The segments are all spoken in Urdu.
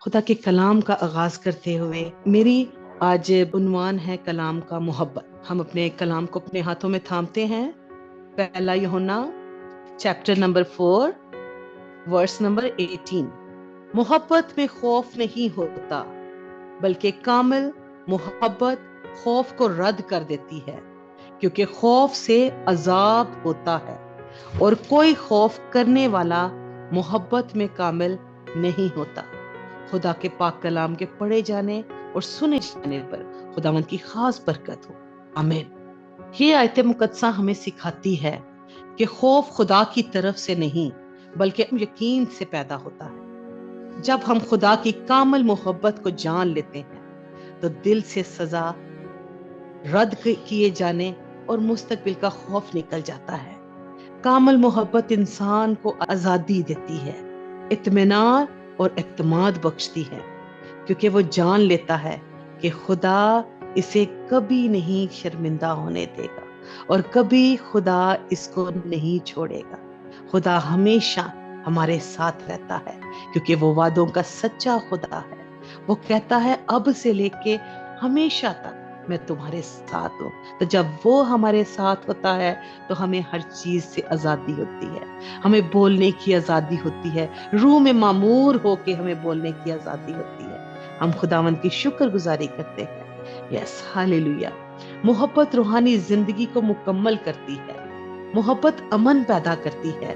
خدا کے کلام کا آغاز کرتے ہوئے میری آج عنوان ہے کلام کا محبت۔ ہم اپنے کلام کو اپنے ہاتھوں میں تھامتے ہیں۔ پہلا یوحنا چیپٹر نمبر 4 ورس نمبر 18۔ محبت میں خوف نہیں ہوتا بلکہ کامل محبت خوف کو رد کر دیتی ہے، کیونکہ خوف سے عذاب ہوتا ہے اور کوئی خوف کرنے والا محبت میں کامل نہیں ہوتا۔ خدا کے پاک کلام کے پڑھے جانے اور سنے جانے پر خداوند کی خاص برکت ہو، آمین۔ یہ آیت مقدسہ ہمیں سکھاتی ہے کہ خوف خدا کی طرف سے نہیں بلکہ یقین سے پیدا ہوتا ہے۔ جب ہم خدا کی کامل محبت کو جان لیتے ہیں تو دل سے سزا، رد کیے جانے اور مستقبل کا خوف نکل جاتا ہے۔ کامل محبت انسان کو آزادی دیتی ہے، اطمینان اور اعتماد بخشتی ہے، کیونکہ وہ جان لیتا ہے کہ خدا اسے کبھی نہیں شرمندہ ہونے دے گا اور کبھی خدا اس کو نہیں چھوڑے گا۔ خدا ہمیشہ ہمارے ساتھ رہتا ہے کیونکہ وہ وعدوں کا سچا خدا ہے۔ وہ کہتا ہے اب سے لے کے ہمیشہ تک میں تمہارے ساتھ ہوں۔ تو جب وہ ہمارے ساتھ ہوتا ہے تو ہمیں ہر چیز سے آزادی ہوتی ہے، ہمیں بولنے کی آزادی ہوتی ہے، روح میں معمور ہو کے ہمیں بولنے کی آزادی ہوتی ہے۔ ہم خداوند کی شکر گزاری کرتے ہیں۔ یس ہاللویا۔ محبت روحانی زندگی کو مکمل کرتی ہے۔ محبت امن پیدا کرتی ہے۔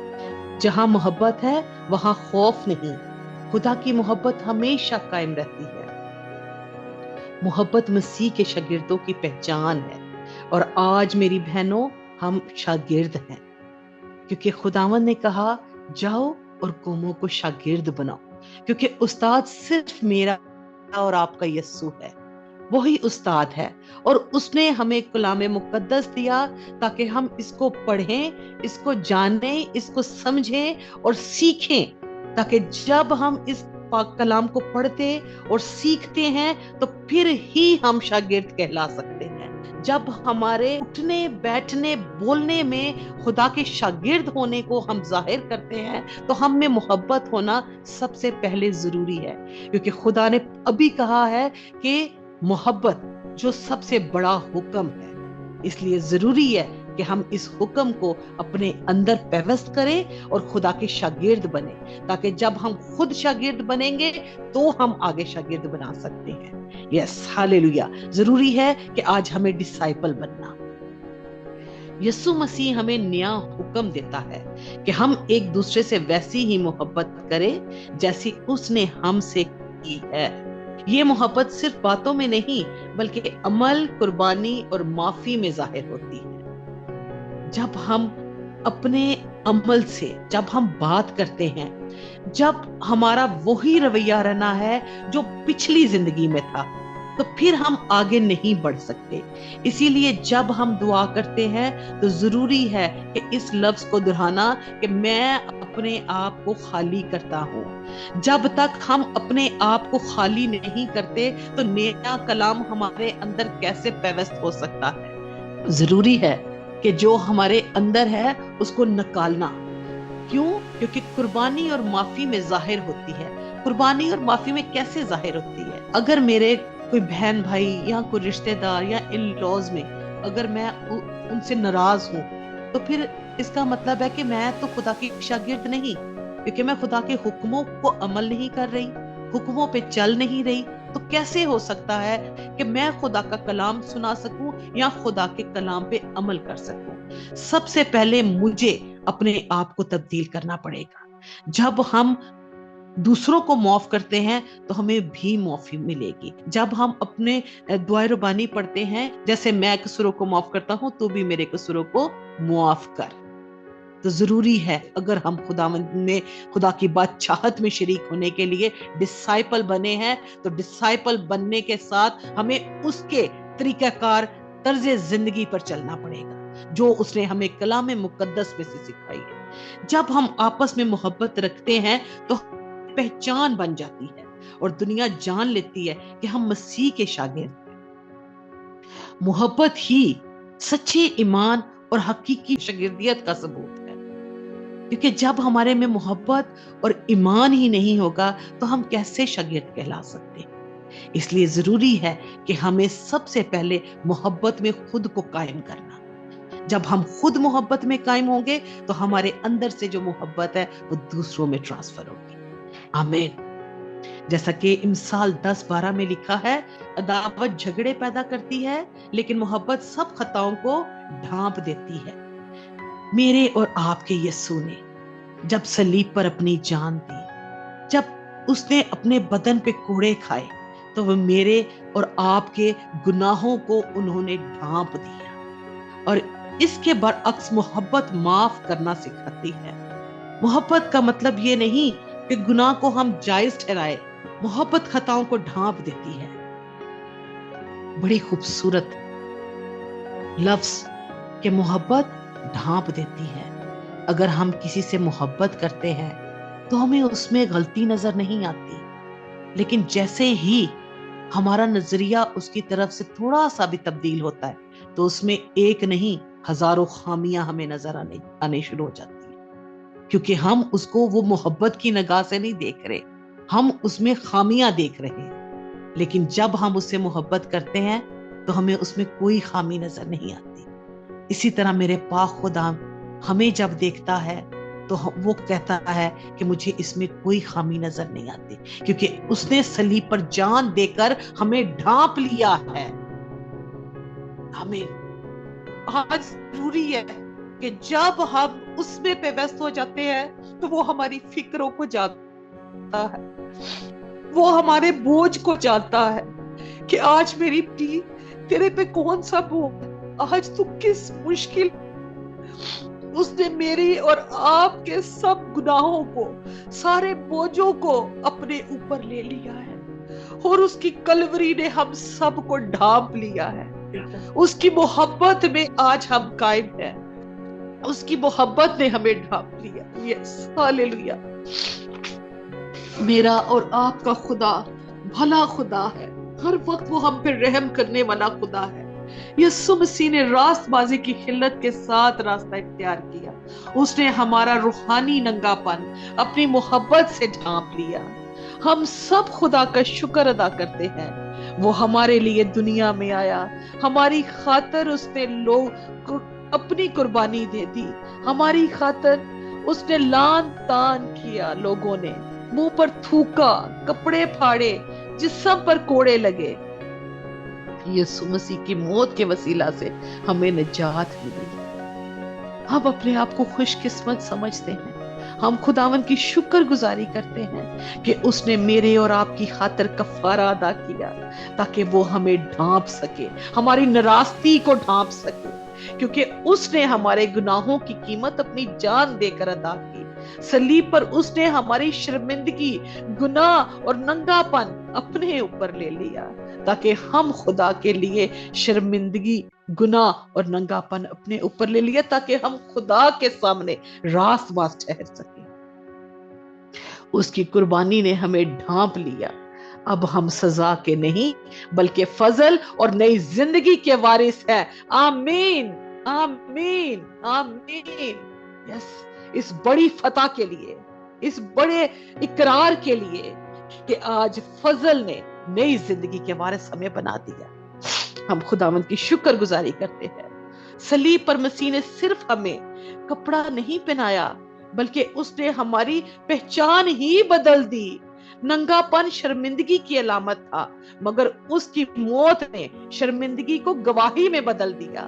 جہاں محبت ہے وہاں خوف نہیں۔ خدا کی محبت ہمیشہ قائم رہتی ہے۔ محبت مسیح کے شاگردوں کی پہچان ہے، اور آج میری بہنوں ہم شاگرد ہیں، کیونکہ خداوند نے کہا جاؤ اور قوموں کو شاگرد بناؤ، کیونکہ استاد صرف میرا اور آپ کا یسوع ہے، وہی استاد ہے، اور اس نے ہمیں کلام مقدس دیا تاکہ ہم اس کو پڑھیں، اس کو جانیں، اس کو سمجھیں اور سیکھیں، تاکہ جب ہم اس پاک کلام کو پڑھتے اور سیکھتے ہیں تو پھر ہی ہم شاگرد کہلا سکتے ہیں۔ جب ہمارے اٹھنے بیٹھنے بولنے میں خدا کے شاگرد ہونے کو ہم ظاہر کرتے ہیں تو ہم میں محبت ہونا سب سے پہلے ضروری ہے، کیونکہ خدا نے ابھی کہا ہے کہ محبت جو سب سے بڑا حکم ہے، اس لیے ضروری ہے کہ ہم اس حکم کو اپنے اندر پیوست کریں اور خدا کے شاگرد بنیں، تاکہ جب ہم خود شاگرد بنیں گے تو ہم آگے شاگرد بنا سکتے ہیں۔ یس ہاللویا۔ ضروری ہے کہ آج ہمیں ڈسائپل بننا۔ یسوع مسیح ہمیں نیا حکم دیتا ہے کہ ہم ایک دوسرے سے ویسی ہی محبت کریں جیسی اس نے ہم سے کی ہے۔ یہ محبت صرف باتوں میں نہیں بلکہ عمل، قربانی اور معافی میں ظاہر ہوتی ہے۔ جب ہم اپنے عمل سے، جب ہم بات کرتے ہیں، جب ہمارا وہی رویہ رہنا ہے جو پچھلی زندگی میں تھا، تو پھر ہم آگے نہیں بڑھ سکتے۔ اسی لیے جب ہم دعا کرتے ہیں تو ضروری ہے کہ اس لفظ کو دہرانا کہ میں اپنے آپ کو خالی کرتا ہوں۔ جب تک ہم اپنے آپ کو خالی نہیں کرتے تو نیا کلام ہمارے اندر کیسے پیوست ہو سکتا ہے؟ ضروری ہے کہ جو ہمارے اندر ہے اس کو نکالنا۔ کیوں؟ کیونکہ قربانی اور معافی میں ظاہر ہوتی ہے۔ قربانی اور معافی میں کیسے ظاہر ہوتی ہے؟ اگر میرے کوئی بہن بھائی یا کوئی رشتہ دار یا ان لاز میں اگر میں ان سے ناراض ہوں تو پھر اس کا مطلب ہے کہ میں تو خدا کی شاگرد نہیں، کیونکہ میں خدا کے حکموں کو عمل نہیں کر رہی، حکموں پہ چل نہیں رہی۔ تو کیسے ہو سکتا ہے کہ میں خدا کا کلام سنا سکوں یا خدا کے کلام پہ عمل کر سکوں؟ سب سے پہلے مجھے اپنے آپ کو تبدیل کرنا پڑے گا۔ جب ہم دوسروں کو معاف کرتے ہیں تو ہمیں بھی معافی ملے گی۔ جب ہم اپنے دعائے ربانی پڑھتے ہیں جیسے میں قصوروں کو معاف کرتا ہوں تو بھی میرے قصوروں کو معاف کر، تو ضروری ہے اگر ہم خدا کی بادشاہت میں شریک ہونے کے لیے ڈسائپل بنے ہیں تو ڈسائپل بننے کے ساتھ ہمیں اس کے طریقہ کار، طرز زندگی پر چلنا پڑے گا جو اس نے ہمیں کلام مقدس میں سے سکھائی ہے۔ جب ہم آپس میں محبت رکھتے ہیں تو پہچان بن جاتی ہے اور دنیا جان لیتی ہے کہ ہم مسیح کے شاگرد ہیں۔ محبت ہی سچے ایمان اور حقیقی شاگردیت کا ثبوت ہے۔ کیونکہ جب ہمارے میں محبت اور ایمان ہی نہیں ہوگا تو ہم کیسے شاگرد کہلا سکتے ہیں؟ اس لیے ضروری ہے کہ ہمیں سب سے پہلے محبت میں خود کو قائم کرنا. جب ہم خود محبت میں قائم ہوں گے تو ہمارے اندر سے جو محبت ہے وہ دوسروں میں ٹرانسفر ہوگی. آمین. جیسا کہ امثال 10:12 میں لکھا ہے، عداوت جھگڑے پیدا کرتی ہے لیکن محبت سب خطاؤں کو ڈھانپ دیتی ہے. میرے اور آپ کے یسوع نے جب صلیب پر اپنی جان دی، جب اس نے اپنے بدن پہ کوڑے کھائے، تو وہ میرے اور آپ کے گناہوں کو انہوں نے ڈھانپ دیا. اور اس کے برعکس محبت معاف کرنا سکھاتی ہے. محبت کا مطلب یہ نہیں کہ گناہ کو ہم جائز ٹھہرائے. محبت خطاؤں کو ڈھانپ دیتی ہے. بڑی خوبصورت لفظ کہ محبت ڈھانپ دیتی ہے. اگر ہم کسی سے محبت کرتے ہیں تو ہمیں اس میں غلطی نظر نہیں آتی، لیکن جیسے ہی ہمارا نظریہ اس کی طرف سے تھوڑا سا بھی تبدیل ہوتا ہے تو اس میں ایک نہیں ہزاروں خامیاں ہمیں نظر آنے شروع ہو جاتی ہیں. کیونکہ ہم اس کو وہ محبت کی نگاہ سے نہیں دیکھ رہے، ہم اس میں خامیاں دیکھ رہے ہیں. لیکن جب ہم اس سے محبت کرتے ہیں تو ہمیں اس میں کوئی خامی نظر نہیں آتی. اسی طرح میرے پاک خدا ہمیں جب دیکھتا ہے تو وہ کہتا ہے کہ مجھے اس میں کوئی خامی نظر نہیں آتی، کیونکہ اس نے صلیب پر جان دے کر ہمیں ڈھانپ لیا ہے. ہمیں آج ضروری ہے کہ جب ہم اس میں پہ ویست ہو جاتے ہیں تو وہ ہماری فکروں کو جانتا ہے، وہ ہمارے بوجھ کو جانتا ہے کہ آج میری پی تیرے پہ کون سا بوجھ، آج تو کس مشکل. اس نے میری اور آپ کے سب گناہوں کو، سارے بوجھوں کو اپنے اوپر لے لیا ہے، اور اس کی کلوری نے ہم سب کو ڈھانپ لیا ہے. اس کی محبت میں آج ہم قائم ہیں، اس کی محبت نے ہمیں ڈھانپ لیا. یس ہاللیلویا. میرا اور آپ کا خدا بھلا خدا ہے، ہر وقت وہ ہم پہ رحم کرنے والا خدا ہے. یسوع مسیح نے راست بازی کی خلت کے ساتھ راستہ اختیار کیا. اس نے ہمارا روحانی ننگا پن اپنی محبت سے ڈھانپ لیا. ہم سب خدا کا شکر ادا کرتے ہیں. وہ ہمارے لیے دنیا میں آیا، ہماری خاطر اس نے لوگ اپنی قربانی دے دی. ہماری خاطر اس نے لان تان کیا، لوگوں نے منہ پر تھوکا، کپڑے پھاڑے، جسم پر کوڑے لگے. یسوع مسیح کی موت کے وسیلہ سے ہمیں نجات ملی. ہم اپنے آپ کو خوش قسمت سمجھتے ہیں. ہم خداوند کی شکر گزاری کرتے ہیں کہ اس نے میرے اور آپ کی خاطر کفارہ ادا کیا تاکہ وہ ہمیں ڈھانپ سکے، ہماری ناراستی کو ڈھانپ سکے، کیونکہ اس نے ہمارے گناہوں کی قیمت اپنی جان دے کر ادا کی. صلیب پر اس نے ہماری شرمندگی، گناہ اور ننگا پن اپنے اوپر لے لیا تاکہ ہم خدا کے لیے شرمندگی، گناہ اور ننگا پن اپنے اوپر لے لیا تاکہ ہم خدا کے سامنے راست باز ٹھہر سکیں. اس کی قربانی نے ہمیں ڈھانپ لیا. اب ہم سزا کے نہیں بلکہ فضل اور نئی زندگی کے وارث ہیں. آمین آمین آمین. یس، اس بڑی فتح کے لیے، اس بڑے اقرار کے لیے کہ آج فضل نے نئی زندگی کے وارث ہمیں بنا دیا. ہم خداوند کی شکر گزاری کرتے ہیں. صلیب پر مسیح نے صرف ہمیں کپڑا نہیں پہنایا بلکہ اس نے ہماری پہچان ہی بدل دی. ننگا پن شرمندگی کی علامت تھا، مگر اس کی موت نے شرمندگی کو گواہی میں بدل دیا.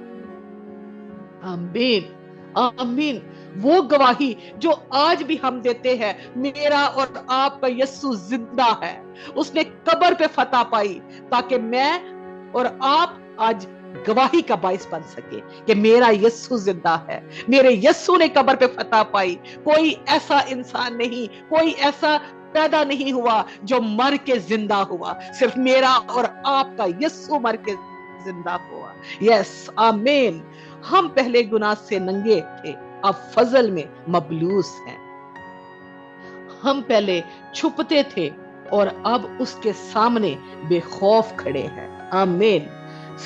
آمین آمین. وہ گواہی جو آج بھی ہم دیتے ہیں، میرا اور آپ کا یسوع زندہ ہے. اس نے قبر پہ فتح پائی تاکہ میں اور آپ آج گواہی کا باعث بن سکے کہ میرا یسوع زندہ ہے. میرے یسوع نے قبر پہ فتح پائی. کوئی ایسا انسان نہیں، کوئی ایسا پیدا نہیں ہوا جو مر کے زندہ ہوا، صرف میرا اور آپ کا یسوع مر کے زندہ ہوا. یس آمین. ہم پہلے گناہ سے ننگے تھے، اب فضل میں مبلوس ہیں. ہم پہلے چھپتے تھے اور اب اس کے سامنے بے خوف کھڑے ہیں. آمین.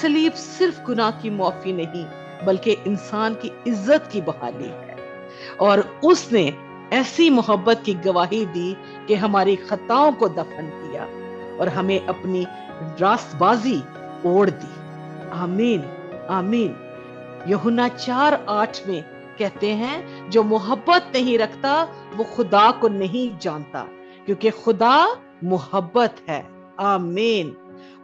صلیب صرف گناہ کی معافی نہیں بلکہ انسان کی عزت کی بحالی ہے. اور اس نے ایسی محبت کی گواہی دی کہ ہماری خطاؤں کو دفن کیا اور ہمیں اپنی راست بازی اوڑھ دی. آمین آمین. یوحنا 4:8 میں کہتے ہیں جو محبت نہیں رکھتا وہ خدا کو نہیں جانتا کیونکہ خدا محبت ہے. آمین.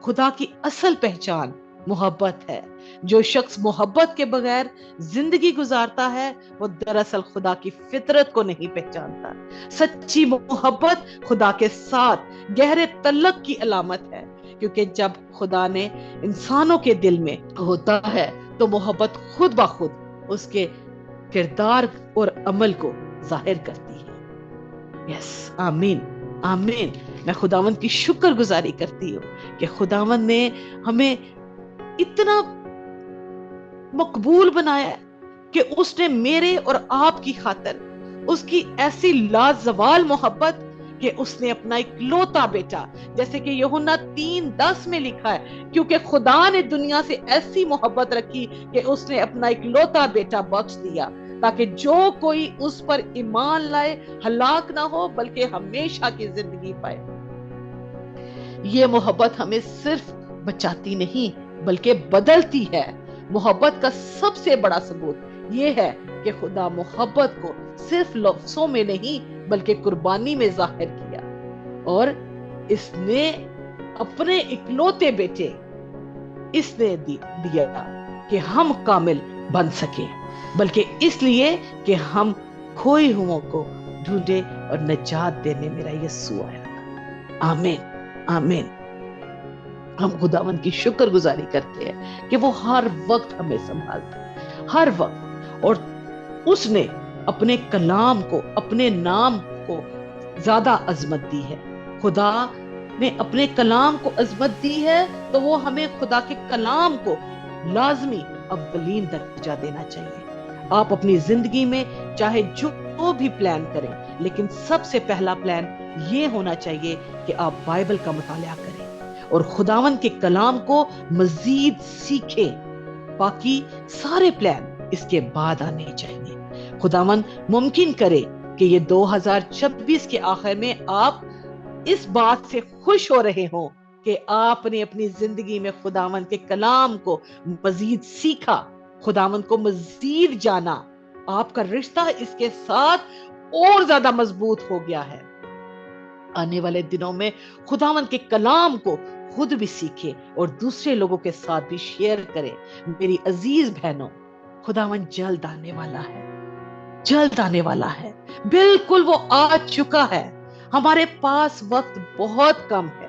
خدا کی اصل پہچان محبت ہے. جو شخص محبت کے بغیر زندگی گزارتا ہے وہ دراصل خدا کی فطرت کو نہیں پہچانتا. سچی محبت خدا کے ساتھ گہرے تعلق کی علامت ہے کیونکہ جب خدا نے انسانوں کے دل میں ہوتا ہے تو محبت خود بخود اس کے کردار اور عمل کو ظاہر کرتی ہے. یس آمین آمین. میں خداوند کی شکر گزاری کرتی ہوں کہ خداوند نے ہمیں اتنا مقبول بنایا ہے کہ اس نے میرے اور آپ کی خاطر اس کی ایسی لازوال محبت کہ اس نے اپنا اکلوتا بیٹا، جیسے کہ یوحنا 3:10 میں لکھا ہے، کیونکہ خدا نے دنیا سے ایسی محبت رکھی کہ اس نے اپنا اکلوتا بیٹا بخش دیا تاکہ جو کوئی اس پر ایمان لائے ہلاک نہ ہو بلکہ ہمیشہ کی زندگی پائے. یہ محبت ہمیں صرف بچاتی نہیں بلکہ بدلتی ہے. محبت کا سب سے بڑا ثبوت یہ ہے کہ خدا محبت کو صرف لفظوں میں نہیں بلکہ قربانی میں ظاہر کیا اور اس نے اپنے اکلوتے بیٹے اس نے دیا کہ ہم کامل بن سکیں، بلکہ اس لیے کہ ہم کھوئے ہوں کو ڈھونڈے اور نجات دینے میرا یسوع آیا. آمین آمین. ہم خداوند کی شکر گزاری کرتے ہیں کہ وہ ہر وقت ہمیں سنبھالتا ہے، ہر وقت. اور اس نے اپنے کلام کو، اپنے نام کو زیادہ عظمت دی ہے. خدا نے اپنے کلام کو عظمت دی ہے تو وہ ہمیں خدا کے کلام کو لازمی اولین درجہ دینا چاہیے. آپ اپنی زندگی میں چاہے جو بھی پلان کریں لیکن سب سے پہلا پلان یہ ہونا چاہیے کہ آپ بائبل کا مطالعہ کریں اور خداوند کے کلام کو مزید سیکھیں. باقی سارے پلان اس کے بعد آنے چاہیے. خداوند ممکن کرے کہ یہ 2026 کے آخر میں آپ اس بات سے خوش ہو رہے ہوں کہ آپ نے اپنی زندگی میں خداوند کے کلام کو مزید سیکھا، خداوند کو مزید جانا. آپ کا رشتہ اس کے ساتھ اور زیادہ مضبوط ہو گیا ہے. آنے والے دنوں میں خداوند کے کلام کو خود بھی سیکھیں اور دوسرے لوگوں کے ساتھ بھی شیئر کریں. میری عزیز بہنوں، خداوند جلد آنے والا ہے، جلد آنے والا ہے. بالکل وہ آ چکا ہے. ہمارے پاس وقت بہت کم ہے،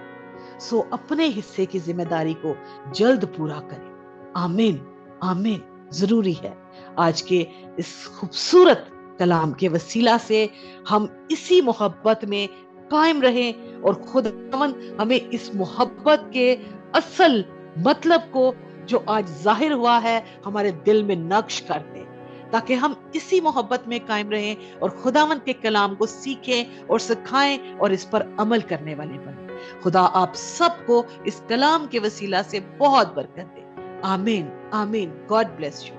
سو اپنے حصے کی ذمہ داری کو جلد پورا کریں. آمین آمین. ضروری ہے آج کے اس خوبصورت کلام کے وسیلہ سے ہم اسی محبت میں قائم رہیں اور خداوند ہمیں اس محبت کے اصل مطلب کو جو آج ظاہر ہوا ہے ہمارے دل میں نقش کر دے تاکہ ہم اسی محبت میں قائم رہیں اور خداوند کے کلام کو سیکھیں اور سکھائیں اور اس پر عمل کرنے والے بنیں. خدا آپ سب کو اس کلام کے وسیلہ سے بہت برکت دے. آمین آمین. God bless you.